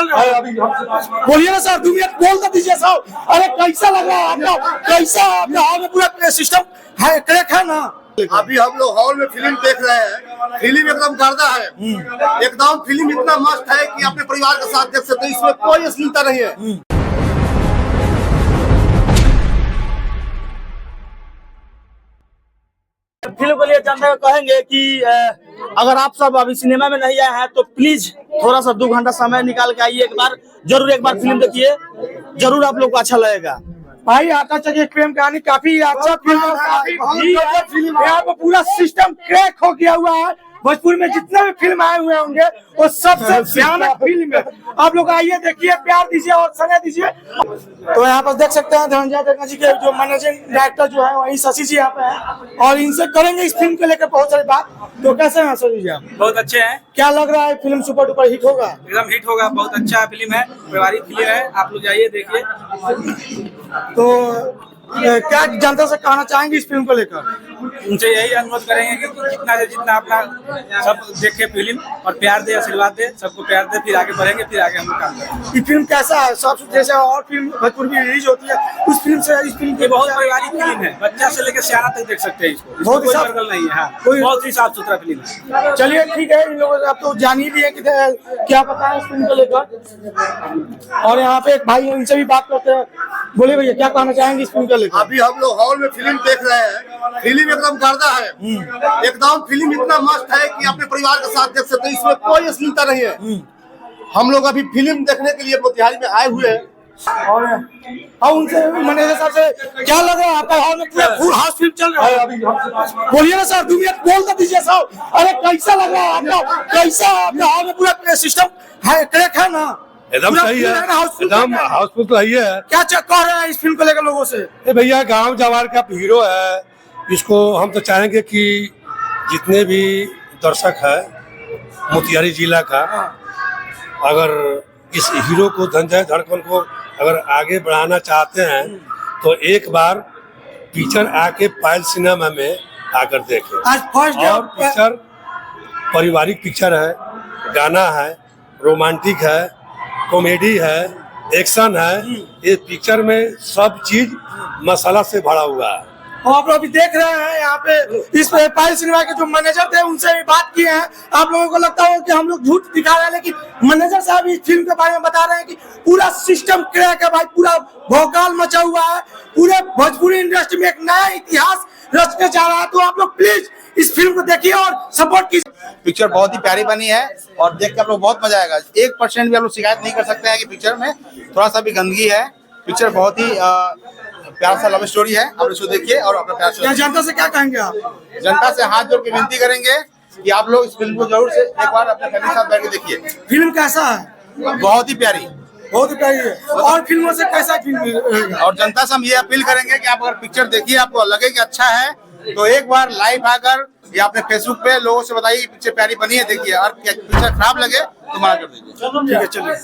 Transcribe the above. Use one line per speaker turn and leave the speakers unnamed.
चल रहा है अभी। बोलिए ना सर, 2 मिनट बोल तो दीजिए साहब। अरे कैसा लग रहा है आपका, कैसा आपका हॉल में पूरा सिस्टम है, क्रैक है ना?
अभी हम लोग हॉल में फिल्म देख रहे हैं, फिल्म एकदम गर्दा है, एकदम फिल्म इतना मस्त है कि अपने परिवार के साथ देख सकते हैं, इसमें कोई अश्लीलता नहीं है।
फिल्म के लिए जनता को कहेंगे कि अगर आप सब अभी सिनेमा में नहीं आए हैं तो प्लीज थोड़ा सा 2 घंटा समय निकाल के आइए, जरूर एक बार फिल्म देखिए, जरूर आप लोग को अच्छा लगेगा।
भाई आका चकिया प्रेम कहानी काफी अच्छा फिल्म है, काफी यहाँ पे पूरा सिस्टम क्रैक हो गया हुआ है। भोजपुर में जितने भी फिल्म आए हुए होंगे वो सबसे भयानक फिल्म है। आप लोग आइए, देखिए, प्यार दीजिए और समय दीजिए। तो यहाँ पर देख सकते हैं धनंजय देवगन जी के जो मैनेजिंग डायरेक्टर जो है वही शशि जी यहाँ पे है और इनसे करेंगे इस फिल्म को लेकर बहुत सारी बात। तो कैसे हैं शशि जी आप?
बहुत अच्छे हैं।
क्या लग रहा है फिल्म सुपर डुपर हिट होगा?
एकदम हिट होगा, बहुत अच्छा फिल्म है, पारिवारिक फिल्म है, आप लोग जाइए देखिए।
तो क्या जनता से कहना चाहेंगे इस फिल्म को लेकर?
उनसे यही अनुरोध करेंगे कि जितना से जितना अपना सब देखे फिल्म और प्यार दे, आशीर्वाद दे, सबको प्यार दे, फिर आगे बढ़ेंगे, फिर आगे हम लोग काम करेंगे।
ये फिल्म कैसा है? सब जैसे और फिल्म भोजपुर में रिलीज होती है उस फिल्म से इस फिल्म
ये बहुत पारिवारिक फिल्म है, बच्चा से लेकर सियाना तक देख सकते हैं इसको,
बहुत
कोई
साफ-
गड़बड़ नहीं है। हाँ,
कोई-
बहुत ही साफ सुथरा फिल्म है।
चलिए ठीक है, इन लोगों से आप तो जान ही लिए कि क्या पता है इस फिल्म को लेकर। और यहाँ पे एक भाई इनसे भी बात करते हैं। बोलिए भैया, क्या कहना चाहेंगे इस फिल्म को लेकर?
अभी हम लोग हॉल में फिल्म देख रहे हैं, फिल्म एकदम गर्दा है, एकदम फिल्म इतना मस्त है कि अपने परिवार के साथ देख सकते हैं, इसमें कोई अश्लीलता नहीं है। हम लोग अभी फिल्म देखने के लिए मोतिहारी में आए हुए हैं
और उनसे मैनेजर साहब से क्या लग रहा है आपका हॉल में पूरा फुल हाउस फिल्म चल रहा है अभी? बोलिए ना सर, 2 मिनट बोल तो दीजिए साहब। अरे कैसा लग रहा है आपका, कैसा आपका हॉल में पूरा सिस्टम है, क्रैक है ना?
एकदम सही है, एकदम हाउसफुल तो है।
क्या कह रहे हैं इस फिल्म को लेकर लोगों से?
भैया गांव जवार का हीरो है, इसको हम तो चाहेंगे कि जितने भी दर्शक है मोतिहारी जिला का, अगर इस हीरो को, धनंजय धड़कन को अगर आगे बढ़ाना चाहते हैं तो एक बार पिक्चर आके पायल सिनेमा में आकर देखें।
आज फर्स्ट डे
और पिक्चर पारिवारिक पिक्चर है, गाना है, रोमांटिक है, कॉमेडी है, एक्शन है। ये पिक्चर में सब चीज मसाला से भरा हुआ है।
और आप लोग अभी देख रहे हैं यहाँ पे इस पायल सिनेमा के जो मैनेजर थे उनसे भी बात किए हैं। आप लोगों को लगता हो कि हम लोग झूठ दिखा रहे हैं, लेकिन मैनेजर साहब इस फिल्म के बारे में बता रहे हैं कि पूरा सिस्टम क्रैक है भाई, पूरा भौकाल मचा हुआ है, पूरे भोजपुरी इंडस्ट्री में एक नया इतिहास रचने जा रहा है। तो आप लोग प्लीज इस फिल्म को देखिए और सपोर्ट कीजिए।
पिक्चर बहुत ही प्यारी बनी है और देख के आप लोग बहुत मजा आएगा। 1% भी आप लोग शिकायत नहीं कर सकते हैं कि पिक्चर में थोड़ा सा भी गंदगी है। पिक्चर बहुत ही प्यार सा लव स्टोरी है, आप इसको देखिए और अपना प्यार से।
जनता से क्या कहेंगे आप?
जनता से हाथ जोड़ के विनती करेंगे कि आप लोग इस फिल्म को जरूर से एक बार अपने फैमिली के साथ बैठ के देखिए।
फिल्म कैसा है?
बहुत ही प्यारी,
बहुत प्यारी है। और फिल्मों से कैसा फिल्म?
और जनता से हम ये अपील करेंगे कि आप अगर पिक्चर देखिए, आपको लगे कि अच्छा है तो एक बार लाइव आकर या अपने फेसबुक पे लोगों से बताइए पिक्चर प्यारी बनी है, देखिए। और पिक्चर खराब लगे तो मना कर दीजिए।
ठीक है, चलिए।